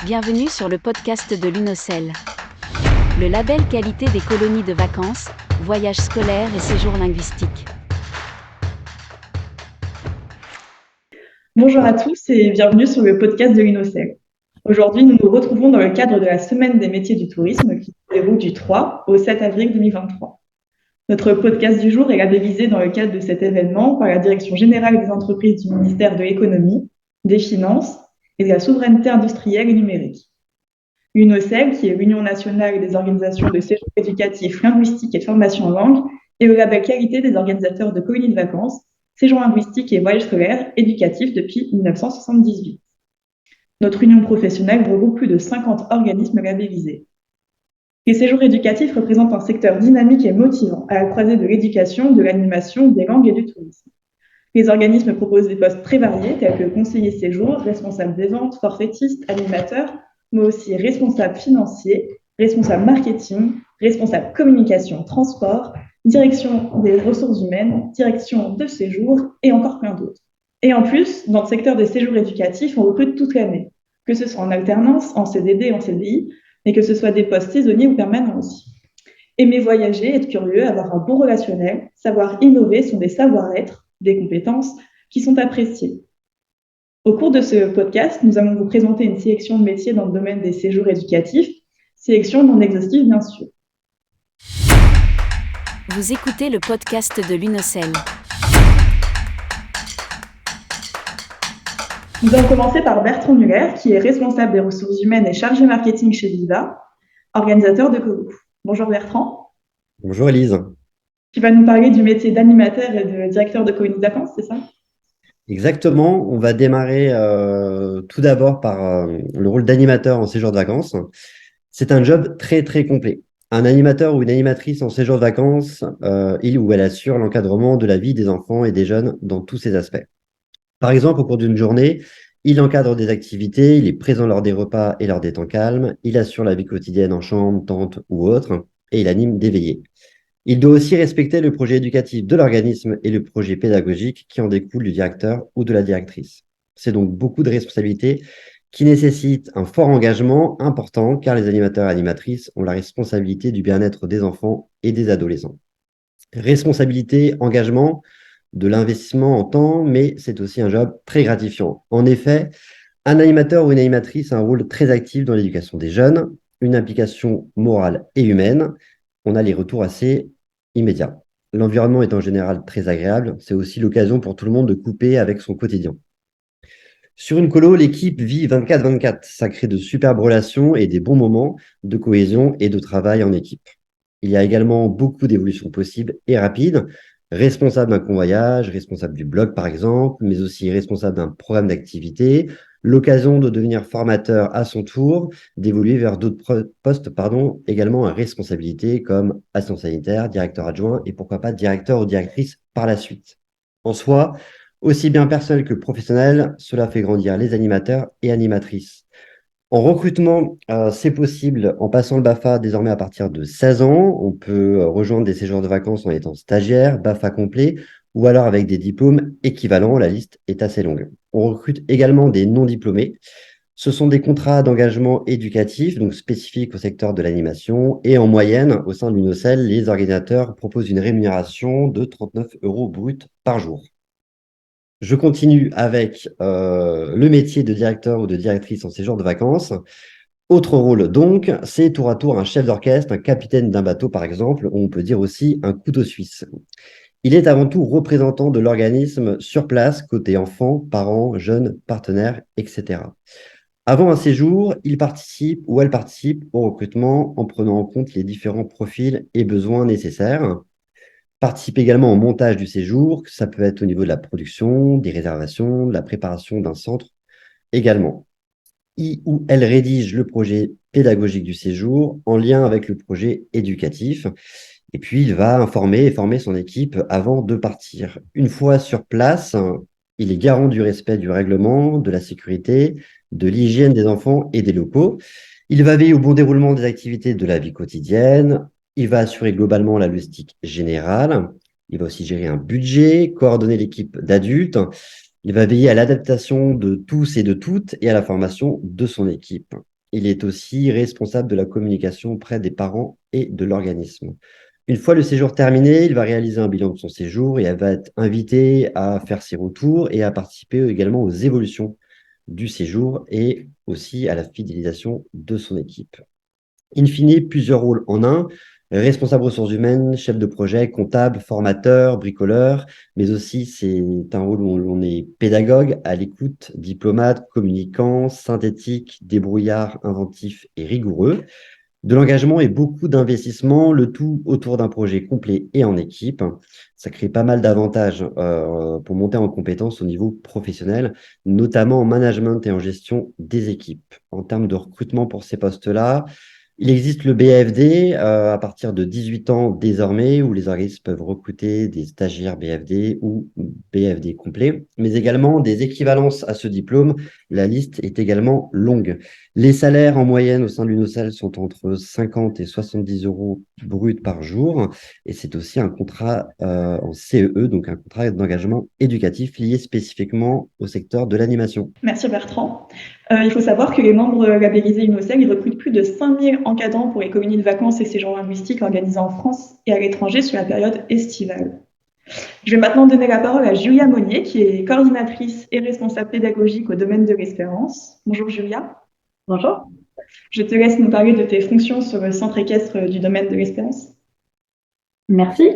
Bienvenue sur le podcast de l'UNOCEL. Le label qualité des colonies de vacances, voyages scolaires et séjours linguistiques. Bonjour à tous et bienvenue sur le podcast de l'UNOCEL. Aujourd'hui, nous nous retrouvons dans le cadre de la Semaine des métiers du tourisme qui se déroule du 3 au 7 avril 2023. Notre podcast du jour est labellisé dans le cadre de cet événement par la Direction générale des entreprises du ministère de l'Économie, des Finances et de la souveraineté industrielle et numérique. L'UNOCEL, qui est l'Union nationale des organisations de séjour éducatif, linguistique et de formation en langue, est le label qualité des organisateurs de colonies de vacances, séjours linguistiques et voyages scolaires éducatifs depuis 1978. Notre union professionnelle regroupe plus de 50 organismes labellisés. Les séjours éducatifs représentent un secteur dynamique et motivant à la croisée de l'éducation, de l'animation, des langues et du tourisme. Les organismes proposent des postes très variés tels que conseiller séjour, responsable des ventes, forfaitiste, animateur, mais aussi responsable financier, responsable marketing, responsable communication, transport, direction des ressources humaines, direction de séjour et encore plein d'autres. Et en plus, dans le secteur des séjours éducatifs, on recrute toute l'année, que ce soit en alternance, en CDD, en CDI, et que ce soit des postes saisonniers ou permanents aussi. Aimer voyager, être curieux, avoir un bon relationnel, savoir innover sont des savoir-être, des compétences qui sont appréciées. Au cours de ce podcast, nous allons vous présenter une sélection de métiers dans le domaine des séjours éducatifs, sélection non exhaustive bien sûr. Vous écoutez le podcast de l'UNOCEL. Nous allons commencer par Bertrand Muller, qui est responsable des ressources humaines et chargé marketing chez Viva, organisateur de Kourou. Bonjour Bertrand. Bonjour Elise. Tu vas nous parler du métier d'animateur et de directeur de colonies de vacances, c'est ça? Exactement, on va démarrer tout d'abord par le rôle d'animateur en séjour de vacances. C'est un job très très complet. Un animateur ou une animatrice en séjour de vacances, il ou elle assure l'encadrement de la vie des enfants et des jeunes dans tous ses aspects. Par exemple, au cours d'une journée, il encadre des activités, il est présent lors des repas et lors des temps calmes, il assure la vie quotidienne en chambre, tente ou autre, et il anime des veillées. Il doit aussi respecter le projet éducatif de l'organisme et le projet pédagogique qui en découle du directeur ou de la directrice. C'est donc beaucoup de responsabilités qui nécessitent un fort engagement important car les animateurs et animatrices ont la responsabilité du bien-être des enfants et des adolescents. Responsabilité, engagement, de l'investissement en temps, mais c'est aussi un job très gratifiant. En effet, un animateur ou une animatrice a un rôle très actif dans l'éducation des jeunes, une implication morale et humaine. On a les retours assez immédiats. L'environnement est en général très agréable. C'est aussi l'occasion pour tout le monde de couper avec son quotidien. Sur une colo, l'équipe vit 24/24. Ça crée de superbes relations et des bons moments de cohésion et de travail en équipe. Il y a également beaucoup d'évolutions possibles et rapides. Responsable d'un convoyage, responsable du blog par exemple, mais aussi responsable d'un programme d'activité, l'occasion de devenir formateur à son tour, d'évoluer vers d'autres postes, également à responsabilité comme assistant sanitaire, directeur adjoint et pourquoi pas directeur ou directrice par la suite. En soi, aussi bien personnel que professionnel, cela fait grandir les animateurs et animatrices. En recrutement, c'est possible en passant le BAFA désormais à partir de 16 ans. On peut rejoindre des séjours de vacances en étant stagiaire, BAFA complet, ou alors avec des diplômes équivalents. La liste est assez longue. On recrute également des non-diplômés. Ce sont des contrats d'engagement éducatif, donc spécifiques au secteur de l'animation. Et en moyenne, au sein de l'UNOCEL, les organisateurs proposent une rémunération de 39 euros brut par jour. Je continue avec le métier de directeur ou de directrice en séjour de vacances. Autre rôle donc, c'est tour à tour un chef d'orchestre, un capitaine d'un bateau par exemple, ou on peut dire aussi un couteau suisse. Il est avant tout représentant de l'organisme sur place, côté enfants, parents, jeunes, partenaires, etc. Avant un séjour, il participe ou elle participe au recrutement en prenant en compte les différents profils et besoins nécessaires. Participe également au montage du séjour, ça peut être au niveau de la production, des réservations, de la préparation d'un centre également. Il ou elle rédige le projet pédagogique du séjour en lien avec le projet éducatif. Et puis, il va informer et former son équipe avant de partir. Une fois sur place, il est garant du respect du règlement, de la sécurité, de l'hygiène des enfants et des locaux. Il va veiller au bon déroulement des activités de la vie quotidienne. Il va assurer globalement la logistique générale. Il va aussi gérer un budget, coordonner l'équipe d'adultes. Il va veiller à l'adaptation de tous et de toutes et à la formation de son équipe. Il est aussi responsable de la communication auprès des parents et de l'organisme. Une fois le séjour terminé, il va réaliser un bilan de son séjour et elle va être invitée à faire ses retours et à participer également aux évolutions du séjour et aussi à la fidélisation de son équipe. In fine, plusieurs rôles en un, responsable ressources humaines, chef de projet, comptable, formateur, bricoleur, mais aussi c'est un rôle où on est pédagogue, à l'écoute, diplomate, communicant, synthétique, débrouillard, inventif et rigoureux. De l'engagement et beaucoup d'investissement, le tout autour d'un projet complet et en équipe. Ça crée pas mal d'avantages pour monter en compétences au niveau professionnel, notamment en management et en gestion des équipes. En termes de recrutement pour ces postes-là, il existe le BAFD à partir de 18 ans désormais, où les organismes peuvent recruter des stagiaires BFD ou BFD complets, mais également des équivalences à ce diplôme. La liste est également longue. Les salaires en moyenne au sein de l'UNOCEL sont entre 50 et 70 euros bruts par jour, et c'est aussi un contrat en CEE, donc un contrat d'engagement éducatif lié spécifiquement au secteur de l'animation. Merci Bertrand. Il faut savoir que les membres labellisés UNOCEL, ils recrutent plus de 5000 encadrants pour les colonies de vacances et séjours linguistiques organisés en France et à l'étranger sur la période estivale. Je vais maintenant donner la parole à Julia Monnier, qui est coordinatrice et responsable pédagogique au domaine de l'espérance. Bonjour Julia. Bonjour. Je te laisse nous parler de tes fonctions sur le centre équestre du domaine de l'espérance. Merci.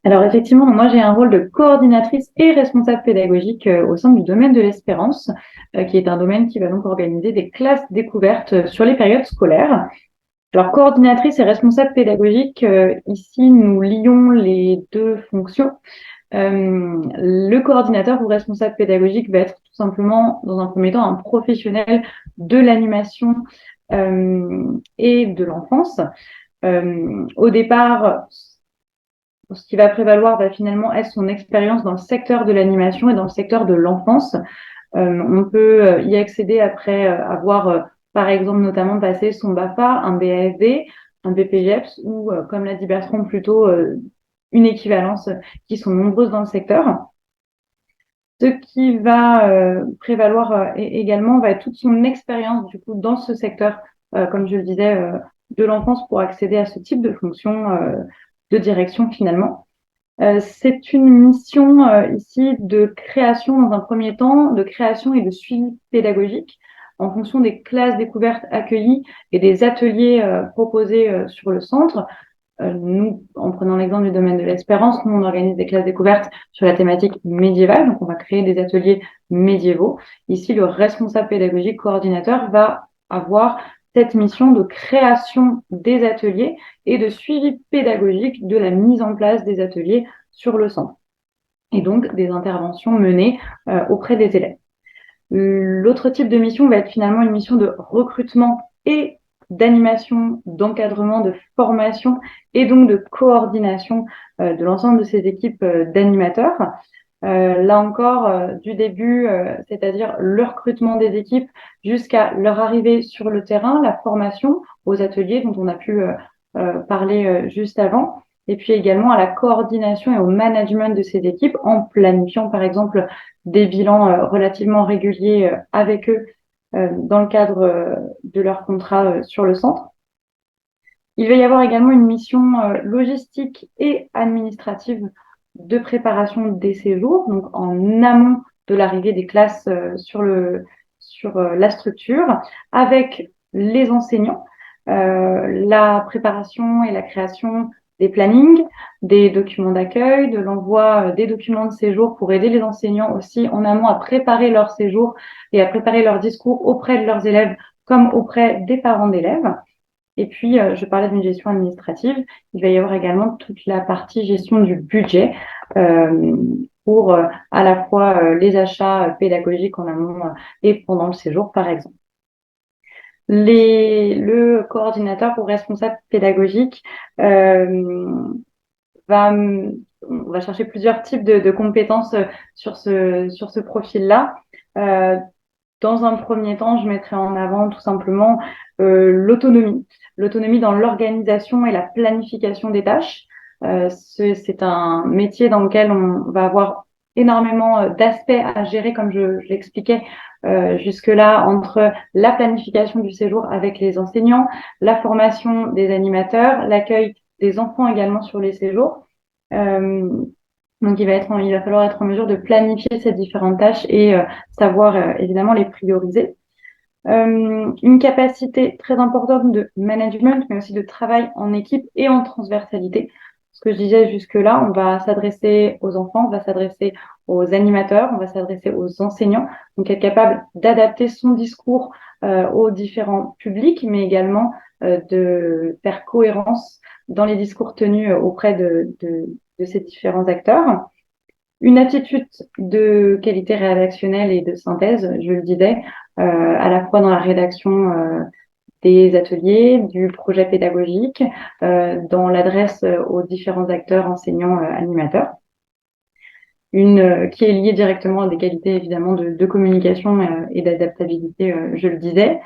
Alors effectivement, moi j'ai un rôle de coordinatrice et responsable pédagogique au sein du domaine de l'espérance, qui est un domaine qui va donc organiser des classes découvertes sur les périodes scolaires. Alors coordinatrice et responsable pédagogique, ici nous lions les deux fonctions. Le coordinateur ou responsable pédagogique va être tout simplement, dans un premier temps, un professionnel de l'animation et de l'enfance. Au départ, ce qui va prévaloir va finalement être son expérience dans le secteur de l'animation et dans le secteur de l'enfance. On peut y accéder après avoir, par exemple, notamment passé son BAFA, un BAFD, un BPGEPS ou, comme l'a dit Bertrand, plutôt une équivalence qui sont nombreuses dans le secteur. Ce qui va prévaloir également va être toute son expérience du coup dans ce secteur, comme je le disais, de l'enfance pour accéder à ce type de fonction de direction finalement. C'est une mission ici de création dans un premier temps, de création et de suivi pédagogique en fonction des classes découvertes accueillies et des ateliers proposés sur le centre. Nous, en prenant l'exemple du domaine de l'espérance, nous, on organise des classes découvertes sur la thématique médiévale. Donc, on va créer des ateliers médiévaux. Ici, le responsable pédagogique coordinateur va avoir cette mission de création des ateliers et de suivi pédagogique de la mise en place des ateliers sur le centre. Et donc, des interventions menées auprès des élèves. L'autre type de mission va être finalement une mission de recrutement et d'animation, d'encadrement, de formation et donc de coordination de l'ensemble de ces équipes d'animateurs. Là encore, du début, c'est-à-dire le recrutement des équipes jusqu'à leur arrivée sur le terrain, la formation aux ateliers dont on a pu parler juste avant, et puis également à la coordination et au management de ces équipes en planifiant par exemple des bilans relativement réguliers avec eux dans le cadre de leur contrat sur le centre. Il va y avoir également une mission logistique et administrative de préparation des séjours, donc en amont de l'arrivée des classes sur la structure, avec les enseignants, la préparation et la création des plannings, des documents d'accueil, de l'envoi des documents de séjour pour aider les enseignants aussi en amont à préparer leur séjour et à préparer leur discours auprès de leurs élèves comme auprès des parents d'élèves. Et puis, je parlais d'une gestion administrative. Il va y avoir également toute la partie gestion du budget pour à la fois les achats pédagogiques en amont et pendant le séjour, par exemple. Le coordinateur ou responsable pédagogique on va chercher plusieurs types de compétences sur ce profil-là. Dans un premier temps, je mettrai en avant tout simplement l'autonomie dans l'organisation et la planification des tâches. C'est un métier dans lequel on va avoir énormément d'aspects à gérer, comme je l'expliquais jusque-là, entre la planification du séjour avec les enseignants, la formation des animateurs, l'accueil des enfants également sur les séjours. Donc, il va falloir être en mesure de planifier ces différentes tâches et savoir évidemment les prioriser. Une capacité très importante de management, mais aussi de travail en équipe et en transversalité. Ce que je disais jusque-là, on va s'adresser aux enfants, on va s'adresser aux animateurs, on va s'adresser aux enseignants. Donc, être capable d'adapter son discours aux différents publics, mais également de faire cohérence dans les discours tenus auprès de ces différents acteurs. Une attitude de qualité rédactionnelle et de synthèse, je le disais, à la fois dans la rédaction des ateliers, du projet pédagogique, dans l'adresse aux différents acteurs, enseignants, animateurs. Qui est liée directement à des qualités évidemment de communication et d'adaptabilité, je le disais.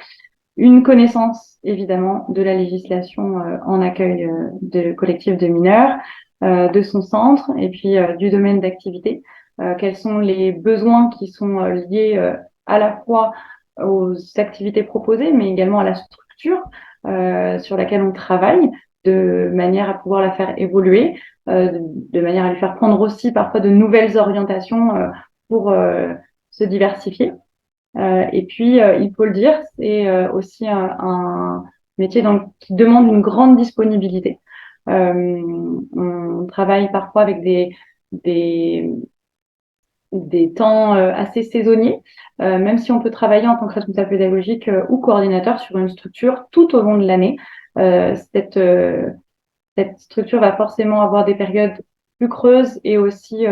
Une connaissance évidemment de la législation en accueil de collectifs de mineurs, de son centre et puis du domaine d'activité. Quels sont les besoins qui sont liés à la fois aux activités proposées, mais également à la structure sur laquelle on travaille, de manière à pouvoir la faire évoluer, de manière à lui faire prendre aussi parfois de nouvelles orientations pour se diversifier. Et puis, il faut le dire, c'est aussi un métier qui demande une grande disponibilité. On travaille parfois avec des temps assez saisonniers, même si on peut travailler en tant que responsable pédagogique ou coordinateur sur une structure tout au long de l'année. Cette structure va forcément avoir des périodes plus creuses et aussi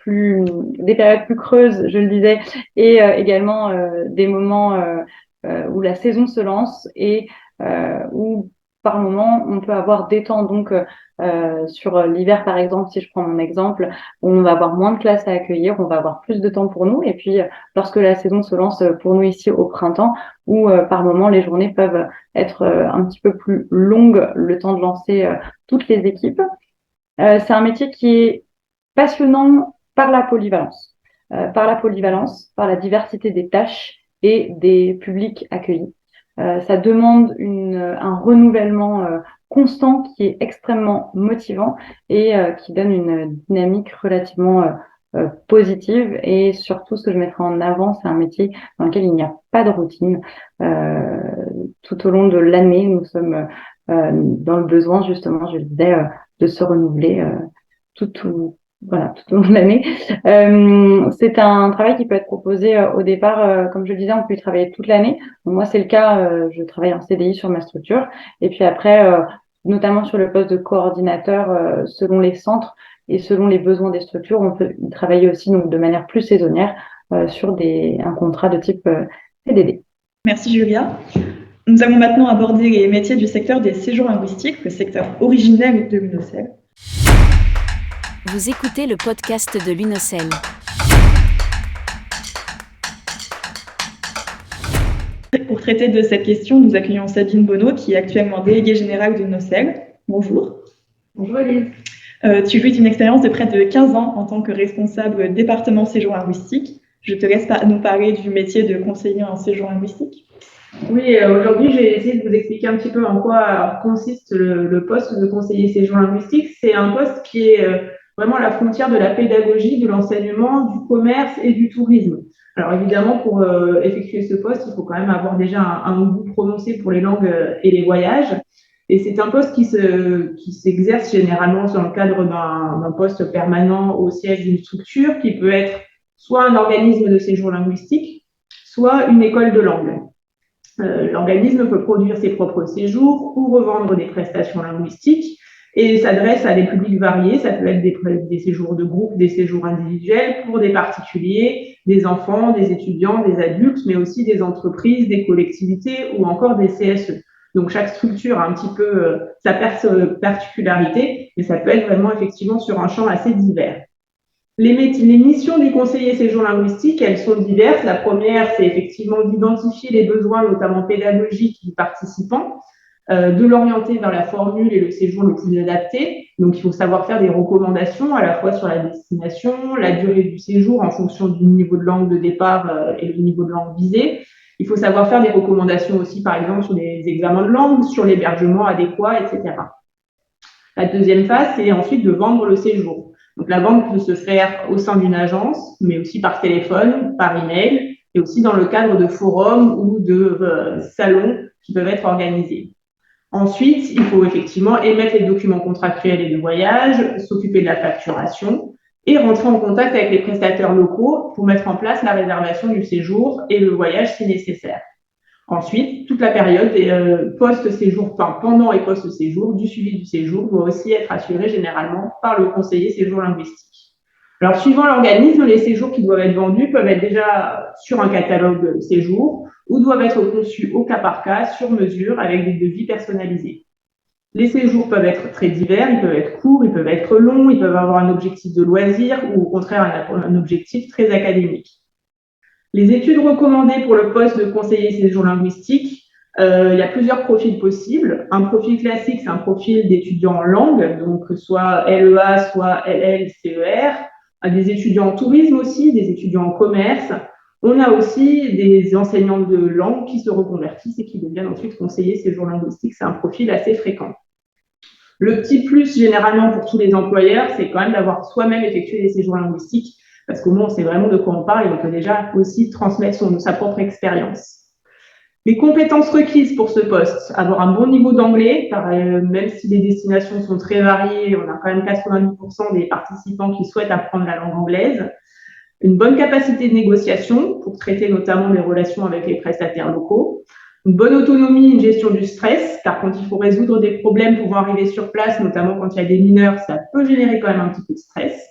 des périodes plus creuses, je le disais, et également des moments où la saison se lance et où par moment on peut avoir des temps donc sur l'hiver par exemple, si je prends mon exemple, on va avoir moins de classes à accueillir, on va avoir plus de temps pour nous et puis lorsque la saison se lance pour nous ici au printemps où par moment les journées peuvent être un petit peu plus longues, le temps de lancer toutes les équipes. C'est un métier qui est passionnant par la polyvalence, par la diversité des tâches et des publics accueillis. Ça demande un renouvellement constant qui est extrêmement motivant et qui donne une dynamique relativement positive. Et surtout, ce que je mettrai en avant, c'est un métier dans lequel il n'y a pas de routine. Tout au long de l'année, nous sommes dans le besoin, justement, je le disais, de se renouveler tout au long de l'année. C'est un travail qui peut être proposé au départ, comme je le disais, on peut y travailler toute l'année. Moi, c'est le cas, je travaille en CDI sur ma structure. Et puis après, notamment sur le poste de coordinateur, selon les centres et selon les besoins des structures, on peut y travailler aussi donc, de manière plus saisonnière sur un contrat de type CDD. Merci Julia. Nous allons maintenant aborder les métiers du secteur des séjours linguistiques, le secteur originel de l'UNOCEL. Vous écoutez le podcast de l'UNOCEL. Pour traiter de cette question, nous accueillons Sabine Bonneau, qui est actuellement déléguée générale de l'UNOCEL. Bonjour. Bonjour Elise. Tu jouis d'une expérience de près de 15 ans en tant que responsable département séjour linguistique. Je te laisse nous parler du métier de conseiller en séjour linguistique. Oui, aujourd'hui, j'ai essayé de vous expliquer un petit peu en quoi consiste le poste de conseiller séjour linguistique. C'est un poste qui est vraiment à la frontière de la pédagogie, de l'enseignement, du commerce et du tourisme. Alors évidemment, pour effectuer ce poste, il faut quand même avoir déjà un goût prononcé pour les langues et les voyages. Et c'est un poste qui s'exerce généralement dans le cadre d'un poste permanent au siège d'une structure qui peut être soit un organisme de séjour linguistique, soit une école de langue. L'organisme peut produire ses propres séjours ou revendre des prestations linguistiques et s'adresse à des publics variés. Ça peut être des séjours de groupe, des séjours individuels pour des particuliers, des enfants, des étudiants, des adultes, mais aussi des entreprises, des collectivités ou encore des CSE. Donc, chaque structure a un petit peu sa particularité, mais ça peut être vraiment effectivement sur un champ assez divers. Les missions du conseiller séjour linguistique, elles sont diverses. La première, c'est effectivement d'identifier les besoins, notamment pédagogiques, du participant, de l'orienter vers la formule et le séjour le plus adapté. Donc, il faut savoir faire des recommandations à la fois sur la destination, la durée du séjour en fonction du niveau de langue de départ et le niveau de langue visé. Il faut savoir faire des recommandations aussi, par exemple, sur les examens de langue, sur l'hébergement adéquat, etc. La deuxième phase, c'est ensuite de vendre le séjour. Donc, la vente peut se faire au sein d'une agence, mais aussi par téléphone, par email, et aussi dans le cadre de forums ou de salons qui peuvent être organisés. Ensuite, il faut effectivement émettre les documents contractuels et de voyage, s'occuper de la facturation et rentrer en contact avec les prestataires locaux pour mettre en place la réservation du séjour et le voyage si nécessaire. Ensuite, toute la période post-séjour, enfin pendant et post-séjour, du suivi du séjour doit aussi être assurée généralement par le conseiller séjour linguistique. Alors, suivant l'organisme, les séjours qui doivent être vendus peuvent être déjà sur un catalogue séjour ou doivent être conçus au cas par cas, sur mesure, avec des devis personnalisés. Les séjours peuvent être très divers, ils peuvent être courts, ils peuvent être longs, ils peuvent avoir un objectif de loisir ou au contraire un objectif très académique. Les études recommandées pour le poste de conseiller séjour linguistique, il y a plusieurs profils possibles. Un profil classique, c'est un profil d'étudiant en langue, donc soit LEA, soit LL, CER. Des étudiants en tourisme aussi, des étudiants en commerce. On a aussi des enseignants de langue qui se reconvertissent et qui deviennent ensuite conseillers séjour linguistique. C'est un profil assez fréquent. Le petit plus, généralement, pour tous les employeurs, c'est quand même d'avoir soi-même effectué des séjours linguistiques, parce qu'au moins, on sait vraiment de quoi on parle et on peut déjà aussi transmettre sa propre expérience. Les compétences requises pour ce poste, avoir un bon niveau d'anglais, même si les destinations sont très variées, on a quand même 90% des participants qui souhaitent apprendre la langue anglaise. Une bonne capacité de négociation pour traiter notamment des relations avec les prestataires locaux. Une bonne autonomie, une gestion du stress, car quand il faut résoudre des problèmes pouvant arriver sur place, notamment quand il y a des mineurs, ça peut générer quand même un petit peu de stress.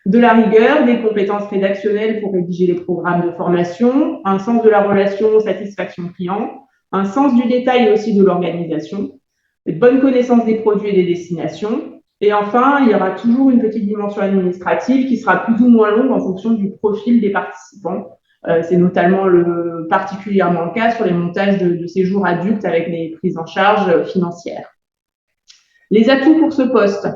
De la rigueur, des compétences rédactionnelles pour rédiger les programmes de formation, un sens de la relation satisfaction client, un sens du détail et aussi de l'organisation, une bonne connaissance des produits et des destinations. Et enfin, il y aura toujours une petite dimension administrative qui sera plus ou moins longue en fonction du profil des participants. C'est notamment particulièrement le cas sur les montages de séjours adultes avec les prises en charge financières. Les atouts pour ce poste.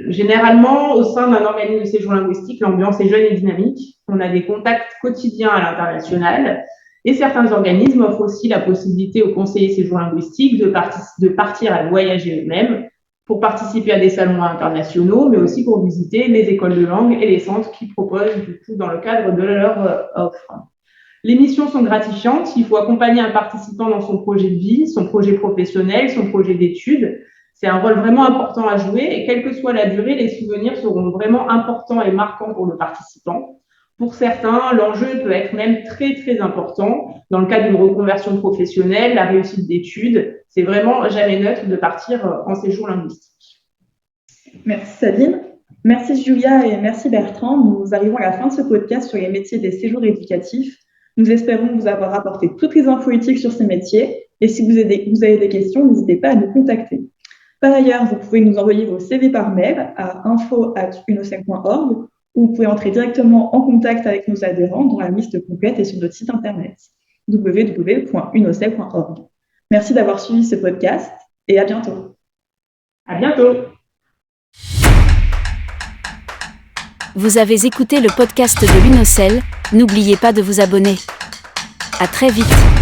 Généralement, au sein d'un organisme de séjour linguistique, l'ambiance est jeune et dynamique. On a des contacts quotidiens à l'international et certains organismes offrent aussi la possibilité aux conseillers séjour linguistique de partir à voyager eux-mêmes pour participer à des salons internationaux, mais aussi pour visiter les écoles de langue et les centres qui proposent du coup dans le cadre de leur offre. Les missions sont gratifiantes. Il faut accompagner un participant dans son projet de vie, son projet professionnel, son projet d'études. C'est un rôle vraiment important à jouer et quelle que soit la durée, les souvenirs seront vraiment importants et marquants pour le participant. Pour certains, l'enjeu peut être même très, très important. Dans le cadre d'une reconversion professionnelle, la réussite d'études, c'est vraiment jamais neutre de partir en séjour linguistique. Merci Sabine. Merci Julia et merci Bertrand. Nous arrivons à la fin de ce podcast sur les métiers des séjours éducatifs. Nous espérons vous avoir apporté toutes les infos utiles sur ces métiers. Et si vous avez des questions, n'hésitez pas à nous contacter. Par ailleurs, vous pouvez nous envoyer vos CV par mail à info@unosec.org ou vous pouvez entrer directement en contact avec nos adhérents dont la liste complète est sur notre site internet www.unosec.org. Merci d'avoir suivi ce podcast et à bientôt. À bientôt. Vous avez écouté le podcast de l'UNOCEL, n'oubliez pas de vous abonner. À très vite.